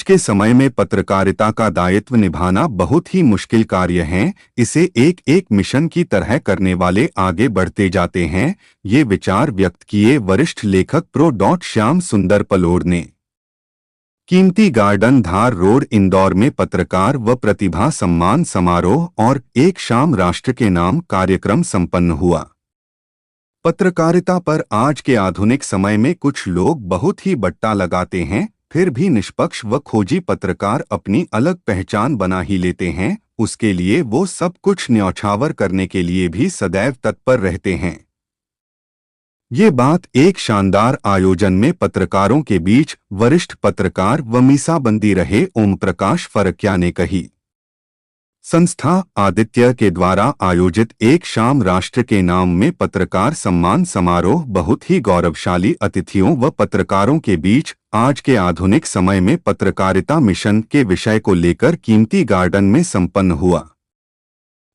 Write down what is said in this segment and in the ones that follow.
के समय में पत्रकारिता का दायित्व निभाना बहुत ही मुश्किल कार्य है। इसे एक एक मिशन की तरह करने वाले आगे बढ़ते जाते हैं। ये विचार व्यक्त किए वरिष्ठ लेखक प्रो. श्याम सुंदर पलोड़ ने। कीमती गार्डन धार रोड इंदौर में पत्रकार व प्रतिभा सम्मान समारोह और एक शाम राष्ट्र के नाम कार्यक्रम संपन्न हुआ। पत्रकारिता पर आज के आधुनिक समय में कुछ लोग बहुत ही बट्टा लगाते हैं, फिर भी निष्पक्ष व खोजी पत्रकार अपनी अलग पहचान बना ही लेते हैं। उसके लिए वो सब कुछ न्यौछावर करने के लिए भी सदैव तत्पर रहते हैं। ये बात एक शानदार आयोजन में पत्रकारों के बीच वरिष्ठ पत्रकार व मीसाबंदी रहे ओम प्रकाश फरकिया ने कही। संस्था आदित्य के द्वारा आयोजित एक शाम राष्ट्र के नाम में पत्रकार सम्मान समारोह बहुत ही गौरवशाली अतिथियों व पत्रकारों के बीच आज के आधुनिक समय में पत्रकारिता मिशन के विषय को लेकर कीमती गार्डन में संपन्न हुआ।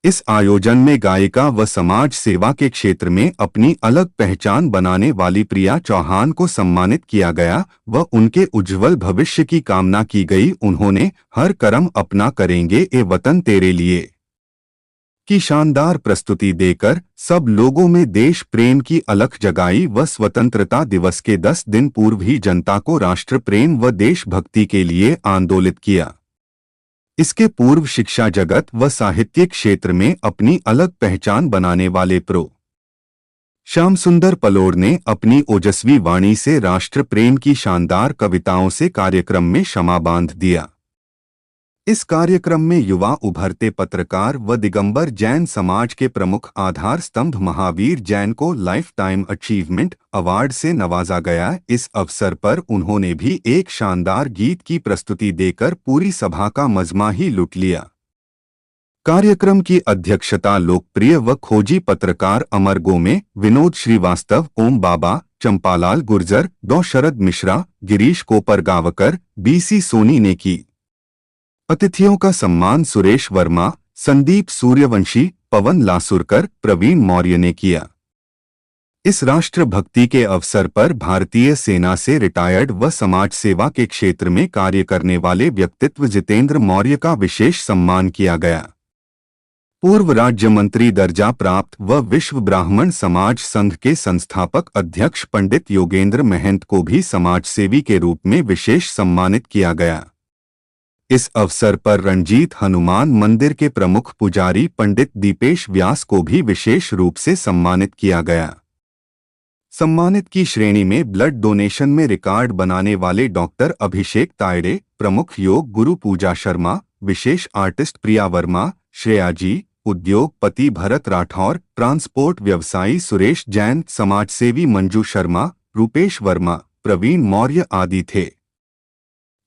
इस आयोजन में गायिका व समाज सेवा के क्षेत्र में अपनी अलग पहचान बनाने वाली प्रिया चौहान को सम्मानित किया गया व उनके उज्जवल भविष्य की कामना की गई। उन्होंने हर कर्म अपना करेंगे ए वतन तेरे लिए की शानदार प्रस्तुति देकर सब लोगों में देश प्रेम की अलख जगाई व स्वतंत्रता दिवस के 10 दिन पूर्व ही जनता को राष्ट्र प्रेम व देशभक्ति के लिए आंदोलित किया। इसके पूर्व शिक्षा जगत व साहित्यिक क्षेत्र में अपनी अलग पहचान बनाने वाले प्रो. श्याम सुंदर पलोड़ ने अपनी ओजस्वी वाणी से राष्ट्र प्रेम की शानदार कविताओं से कार्यक्रम में शमा बांध दिया। इस कार्यक्रम में युवा उभरते पत्रकार व दिगंबर जैन समाज के प्रमुख आधार स्तंभ महावीर जैन को लाइफ टाइम अचीवमेंट अवार्ड से नवाजा गया। इस अवसर पर उन्होंने भी एक शानदार गीत की प्रस्तुति देकर पूरी सभा का मजमा ही लूट लिया। कार्यक्रम की अध्यक्षता लोकप्रिय व खोजी पत्रकार अमर गोमे, विनोद श्रीवास्तव, ओम बाबा, चंपालाल गुर्जर, डॉ. शरद मिश्रा, गिरीश कोपरगावकर, BC सोनी ने की। अतिथियों का सम्मान सुरेश वर्मा, संदीप सूर्यवंशी, पवन लासुरकर, प्रवीण मौर्य ने किया। इस राष्ट्रभक्ति के अवसर पर भारतीय सेना से रिटायर्ड व समाज सेवा के क्षेत्र में कार्य करने वाले व्यक्तित्व जितेंद्र मौर्य का विशेष सम्मान किया गया। पूर्व राज्य मंत्री दर्जा प्राप्त व विश्व ब्राह्मण समाज संघ के संस्थापक अध्यक्ष पंडित योगेंद्र महंत को भी समाजसेवी के रूप में विशेष सम्मानित किया गया। इस अवसर पर रणजीत हनुमान मंदिर के प्रमुख पुजारी पंडित दीपेश व्यास को भी विशेष रूप से सम्मानित किया गया। सम्मानित की श्रेणी में ब्लड डोनेशन में रिकॉर्ड बनाने वाले डॉक्टर अभिषेक तायड़े, प्रमुख योग गुरु पूजा शर्मा, विशेष आर्टिस्ट प्रिया वर्मा, श्रेया जी, उद्योगपति भरत राठौर, ट्रांसपोर्ट व्यवसायी सुरेश जैन, समाजसेवी मंजू शर्मा, रूपेश वर्मा, प्रवीण मौर्य आदि थे।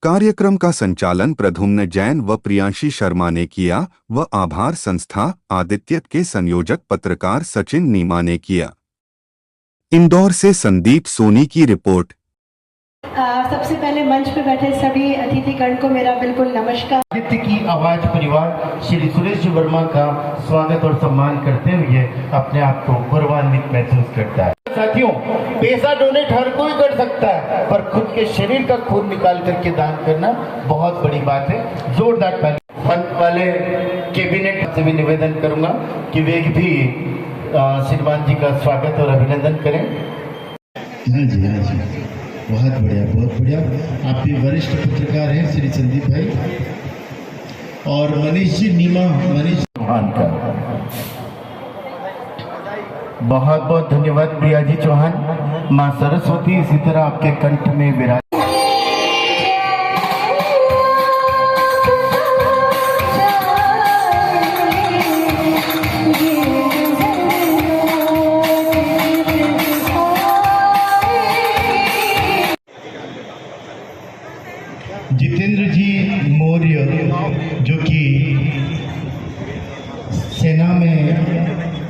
कार्यक्रम का संचालन प्रधुम्न जैन व प्रियांशी शर्मा ने किया व आभार संस्था आदित्य के संयोजक पत्रकार सचिन नीमा ने किया। इंदौर से संदीप सोनी की रिपोर्ट। सबसे पहले मंच पे बैठे सभी अतिथिगण को मेरा बिल्कुल नमस्कार। आदित्य की आवाज परिवार श्री सुरेश वर्मा का स्वागत और सम्मान करते हुए अपने आप को गौरवान्वित महसूस करता है। साथियों, पैसा डोनेट हर कोई कर सकता है, पर खुद के शरीर का खून निकाल करके दान करना बहुत बड़ी बात है। जोरदार ताली। मंच वाले कैबिनेट से भी निवेदन करूंगा कि वे भी श्रीमान जी का स्वागत और अभिनंदन करें। हाँ जी, हाँ जी, बहुत बढ़िया, बहुत बढ़िया। आप भी वरिष्ठ पत्रकार हैं श्री संदीप भाई और मनीष जी नीमा, मनीष चौहान का बहुत बहुत धन्यवाद। प्रिया जी चौहान, माँ सरस्वती इसी तरह आपके कंठ में विराज। जितेंद्र जी मौर्य जो कि सेना में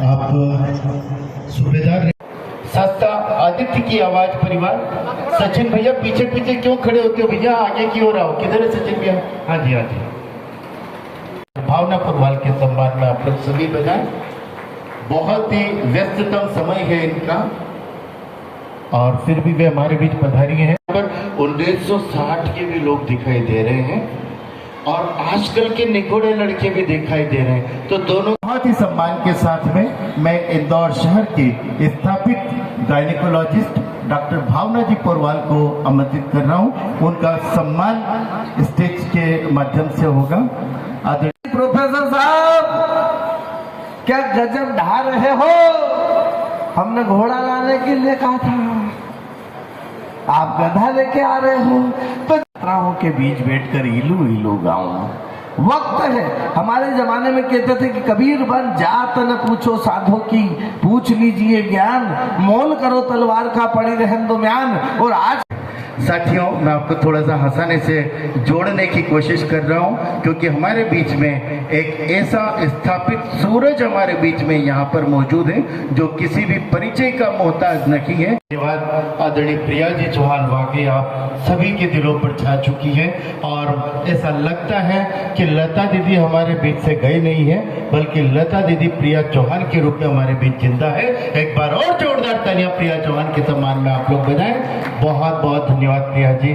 आप सूबेदार। संस्था आदित्य की आवाज परिवार। सचिन भैया पीछे पीछे क्यों खड़े होते हो भैया, आगे की ओर आओ। किधर है सचिन भैया? हाँ जी, हाँ जी। भावना पुरवाल के सम्मान में आप लोग सभी बजाएं। बहुत ही व्यस्ततम समय है इनका और फिर भी वे हमारे बीच पधारी हैं। पर 1960 के भी लोग दिखाई दे रहे हैं और आजकल के निगोड़े लड़के भी दिखाई दे रहे हैं। तो दोनों बहुत ही सम्मान के साथ में मैं इंदौर शहर के स्थापित गायनिकोलॉजिस्ट डॉक्टर भावना जी पोरवाल को आमंत्रित कर रहा हूँ। उनका सम्मान स्टेज के माध्यम से होगा। प्रोफेसर साहब, क्या गजब ढा रहे हो। हमने घोड़ा लाने के लिए कहा था, आप गधा लेके आ रहे हो। तो छात्राओं के बीच बैठकर इलू इलू गाऊं। वक्त है, हमारे जमाने में कहते थे कि कबीर बन जात न पूछो साधो की, पूछ लीजिए ज्ञान, मौन करो तलवार का पड़ी रहन दो म्यान। और आज साथियों, मैं आपको थोड़ा सा हंसाने से जोड़ने की कोशिश कर रहा हूं, क्योंकि हमारे बीच में एक ऐसा स्थापित सूरज हमारे बीच में यहाँ पर मौजूद है जो किसी भी परिचय का मोहताज नहीं है। धन्यवाद आदरणीय प्रिया जी चौहान, वाकई आप सभी के दिलों पर छा चुकी है और ऐसा लगता है कि लता दीदी हमारे बीच से गई नहीं है, बल्कि लता दीदी प्रिया चौहान के रूप में हमारे बीच जिंदा है। एक बार और जोरदार तालियां प्रिया चौहान के सम्मान में आप लोग बजाएं। बहुत बहुत धन्यवाद प्रिया जी।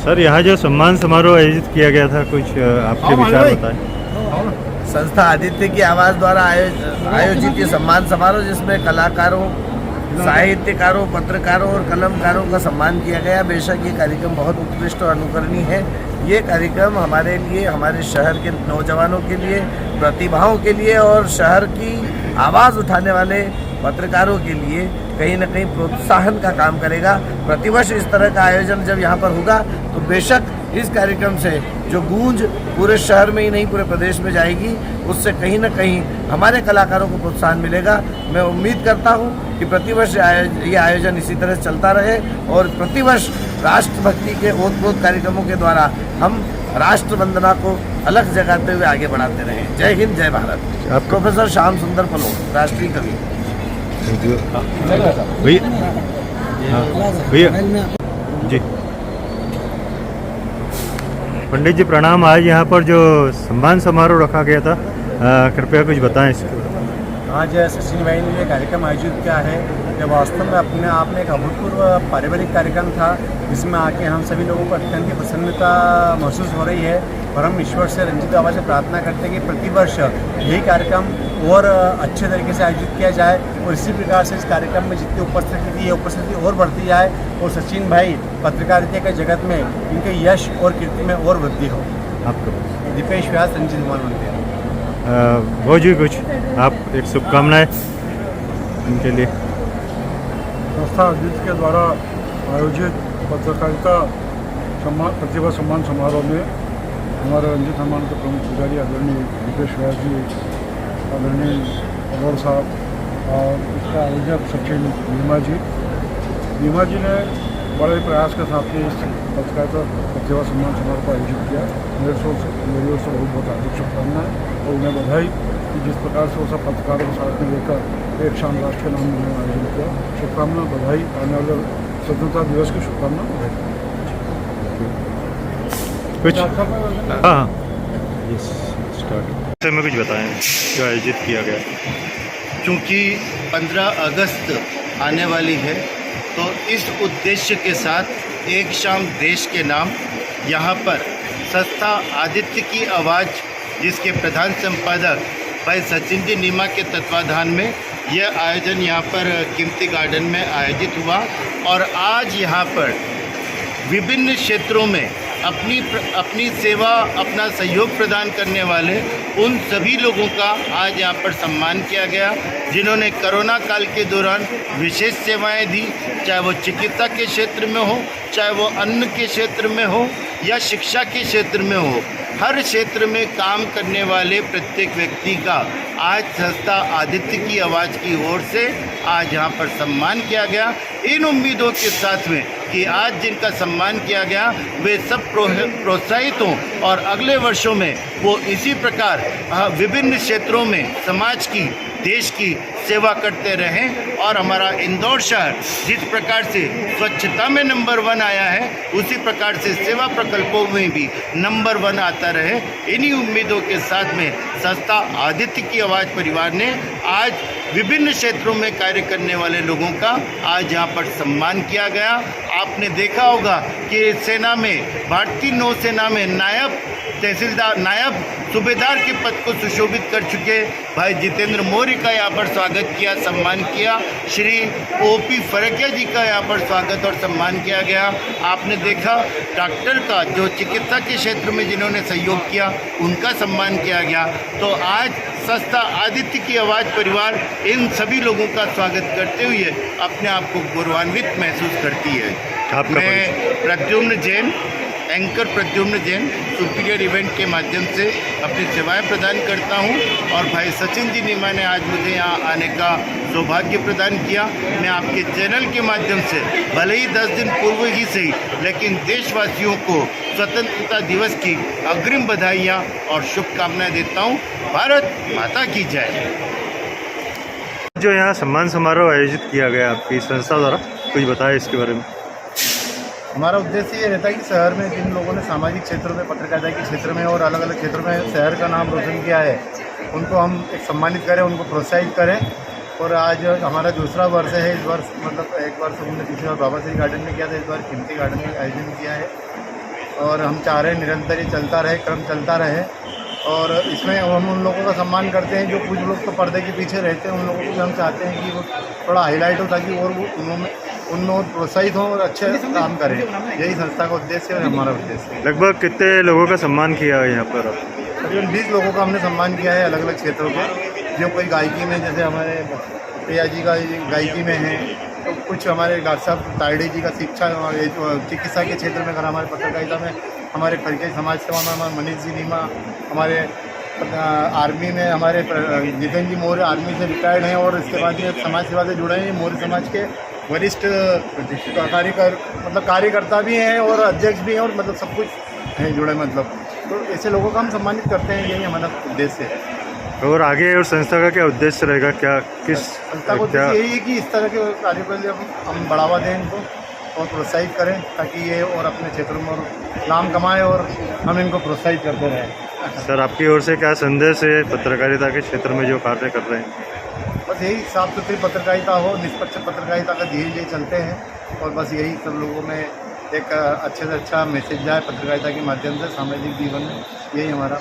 सर, यहाँ जो सम्मान समारोह आयोजित किया गया था, कुछ आपके विचार बताएं। संस्था आदित्य की आवाज़ द्वारा आयोजित ये सम्मान समारोह, जिसमें कलाकारों, साहित्यकारों, पत्रकारों और कलमकारों का सम्मान किया गया। बेशक ये कार्यक्रम बहुत उत्कृष्ट और अनुकरणीय है। ये कार्यक्रम हमारे लिए, हमारे शहर के नौजवानों के लिए, प्रतिभाओं के लिए और शहर की आवाज़ उठाने वाले पत्रकारों के लिए कहीं न कहीं प्रोत्साहन का काम करेगा। प्रतिवर्ष इस तरह का आयोजन जब यहाँ पर होगा तो बेशक इस कार्यक्रम से जो गूंज पूरे शहर में ही नहीं पूरे प्रदेश में जाएगी, उससे कहीं न कहीं हमारे कलाकारों को प्रोत्साहन मिलेगा। मैं उम्मीद करता हूँ कि प्रतिवर्ष ये आयोजन इसी तरह चलता रहे और प्रतिवर्ष राष्ट्रभक्ति के ओतप्रोत कार्यक्रमों के द्वारा हम राष्ट्र वंदना को अलग जगाते हुए आगे बढ़ाते रहें। जय हिंद, जय भारत। प्रोफेसर श्याम सुंदर पलोट, राष्ट्रीय कवि। भैया जी, पंडित जी प्रणाम। आज यहाँ पर जो सम्मान समारोह रखा गया था, कृपया कुछ बताएं इसके बारे में। आज सचिन भाई ने ये कार्यक्रम आयोजित किया है, ये वास्तव में अपने आप में एक अभूतपूर्व पारिवारिक कार्यक्रम था, जिसमें आके हम सभी लोगों को अत्यंत ही प्रसन्नता महसूस हो रही है। और हम ईश्वर से रंजित बाबा से प्रार्थना करते हैं कि प्रतिवर्ष यही कार्यक्रम और अच्छे तरीके से आयोजित किया जाए और इसी प्रकार से इस कार्यक्रम में जितनी उपस्थिति थी, ये उपस्थिति और बढ़ती जाए और सचिन भाई पत्रकारिता के जगत में इनके यश और कीर्ति में और वृद्धि हो। आपको दीपेश व्यास, रंजित कुमार मंदिर। वो जी, कुछ आप एक शुभकामनाएं उनके लिए। संस्था आदित्य के द्वारा आयोजित पत्रकारिता प्रतिभा सम्मान समारोह में हमारे रंजित सम्मान के प्रमुख पुजारी आदरणीय दीपेश व्यास जी, आदरणीय अरोड़ साहब और इसका आयोजक सचिन नीमा जी ने बड़े प्रयास के साथ इस पत्रकारिता प्रतिभा सम्मान समारोह को आयोजित किया। मेरी ओर से बहुत हार्दिक शुभकामनाएं और उन्हें बधाई कि जिस प्रकार से वो सब पत्रकारों को साथ में लेकर एक शाम राष्ट्र के नाम उन्होंने आयोजन किया। शुभकामना, बधाई। आने वाले स्वतंत्रता दिवस की शुभकामना, बधाई। कुछ हाँ स्टार्ट में कुछ बताएं जो आयोजित किया गया। चूँकि 15 अगस्त आने वाली है, तो इस उद्देश्य के साथ एक शाम देश के नाम यहाँ पर संस्था आदित्य की आवाज़, जिसके प्रधान संपादक भाई सचिन जी नीमा के तत्वाधान में यह आयोजन यहाँ पर कीमती गार्डन में आयोजित हुआ। और आज यहाँ पर विभिन्न क्षेत्रों में अपनी सेवा, अपना सहयोग प्रदान करने वाले उन सभी लोगों का आज यहाँ पर सम्मान किया गया, जिन्होंने कोरोना काल के दौरान विशेष सेवाएं दी, चाहे वो चिकित्सा के क्षेत्र में हो, चाहे वो अन्न के क्षेत्र में हो या शिक्षा के क्षेत्र में हो। हर क्षेत्र में काम करने वाले प्रत्येक व्यक्ति का आज संस्था आदित्य की आवाज़ की ओर से आज यहाँ पर सम्मान किया गया। इन उम्मीदों के साथ में कि आज जिनका सम्मान किया गया वे सब प्रोत्साहित हों और अगले वर्षों में वो इसी प्रकार विभिन्न क्षेत्रों में समाज की, देश की सेवा करते रहें और हमारा इंदौर शहर जिस प्रकार से स्वच्छता में नंबर 1 आया है उसी प्रकार से सेवा प्रकल्पों में भी नंबर 1 आता रहे। इन्हीं उम्मीदों के साथ में संस्था आदित्य की आवाज़ परिवार ने आज विभिन्न क्षेत्रों में कार्य करने वाले लोगों का आज यहाँ पर सम्मान किया गया। आपने देखा होगा कि सेना में, भारतीय नौसेना में नायब तहसीलदार, नायब सूबेदार के पद को सुशोभित कर चुके भाई जितेंद्र मौर्य का यहाँ पर स्वागत किया, सम्मान किया। श्री ओपी फरकिया जी का यहाँ पर स्वागत और सम्मान किया गया। आपने देखा डॉक्टर का, जो चिकित्सा के क्षेत्र में जिन्होंने सहयोग किया, उनका सम्मान किया गया। तो आज संस्था आदित्य की आवाज़ परिवार इन सभी लोगों का स्वागत करते हुए अपने आप को गौरवान्वित महसूस करती है। मैं Pradyumn Jain, anchor Pradyumn Jain, superior event के माध्यम से अपनी सेवाएं प्रदान करता हूं और भाई सचिन जी नीमा ने आज मुझे यहाँ आने का सौभाग्य प्रदान किया। मैं आपके चैनल के माध्यम से भले ही 10 दिन पूर्व ही सही, लेकिन देशवासियों को स्वतंत्रता दिवस की अग्रिम बधाइयाँ और शुभकामनाएं देता हूँ। भारत माता की जय। जो यहाँ सम्मान समारोह आयोजित किया गया आपकी संस्था द्वारा, कुछ बताएं इसके बारे में। हमारा उद्देश्य ये रहता है कि शहर में जिन लोगों ने सामाजिक क्षेत्रों में, पत्रकारिता के क्षेत्र में और अलग अलग क्षेत्रों में शहर का नाम रोशन किया है, उनको हम एक सम्मानित करें, उनको प्रोत्साहित करें। और आज हमारा दूसरा वर्ष है। इस वर्ष मतलब एक वर्ष हमने पिछले बार बाबा श्री गार्डन में किया था, इस बार कीमती गार्डन में आयोजन किया है और हम चाह रहे हैं निरंतर ये चलता रहे, क्रम चलता रहे। और इसमें हम उन लोगों का सम्मान करते हैं जो कुछ लोग तो पर्दे के पीछे रहते हैं, उन लोगों को भी हम चाहते हैं कि वो थोड़ा हाईलाइट हो ताकि और वो उनमें प्रोत्साहित हों और अच्छे काम करें। यही संस्था का उद्देश्य है और हमारा उद्देश्य है। लगभग कितने लोगों का सम्मान किया है यहाँ पर? तकरीबन 20 लोगों का हमने सम्मान किया है अलग अलग क्षेत्रों के। जो कोई गायकी में, जैसे हमारे प्रिया जी का गायकी में है, तो कुछ हमारे डॉक्टर साहब तायडे जी का शिक्षा, चिकित्सा के क्षेत्र में, अगर हमारे पत्रकारिता में हमारे फरकिया समाज सेवा में हमारे मनीष जी नीमा, हमारे आर्मी में हमारे जितेंद्र जी मौर्य आर्मी से रिटायर्ड हैं और इसके बाद ये समाज सेवा से जुड़े हैं। मौर्य समाज के वरिष्ठ कार्यकर्ता भी हैं और अध्यक्ष भी हैं और मतलब सब कुछ हैं जुड़े, मतलब तो ऐसे लोगों का हम सम्मानित करते हैं। यही हमारा उद्देश्य है। और आगे और संस्था का क्या उद्देश्य रहेगा? क्या किस संस्था का उद्देश्य यही है कि इस तरह के कार्यों के लिए हम बढ़ावा दें इनको और प्रोत्साहित करें ताकि ये और अपने क्षेत्रों में और नाम कमाएं और हम इनको प्रोत्साहित करते रहें। सर, आपकी ओर से क्या संदेश है पत्रकारिता के क्षेत्र में जो कार्य कर रहे हैं? बस यही साफ सुथरी पत्रकारिता हो, निष्पक्ष पत्रकारिता का धीरे धीरे चलते हैं और बस यही सब लोगों में एक अच्छे से अच्छा मैसेज जाए पत्रकारिता के माध्यम से सामाजिक जीवन में। यही हमारा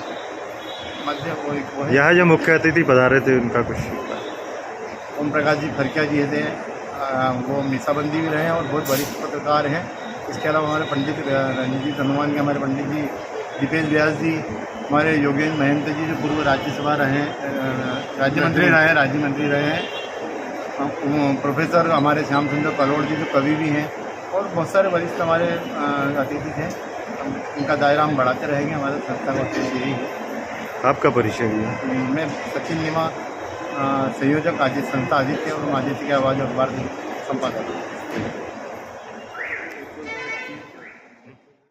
माध्यम वो है। यहाँ जो मुख्य अतिथि पधारे थे उनका कुछ? ओम प्रकाश जी फरकिया जी थे, वो मीसाबंदी भी रहे हैं और बहुत वरिष्ठ पत्रकार हैं। इसके अलावा हमारे पंडित रणजीत हनुमान के, हमारे पंडित जी दीपेश व्यास जी, हमारे योगेंद्र महंत जी जो पूर्व राज्यसभा रहे हैं, राज्य मंत्री रहे हैं, प्रोफेसर हमारे श्याम सुंदर कलोड़ जी जो कवि भी हैं और बहुत सारे वरिष्ठ हमारे अतिथि हैं। इनका दायरा हम बढ़ाते रहेंगे। हमारे संस्था का उद्देश्य यही है। आपका परिचय भी है? मैं सचिन नीमा, संयोजक संस्था आदित्य और आदित्य की आवाज़ अखबार संपादक।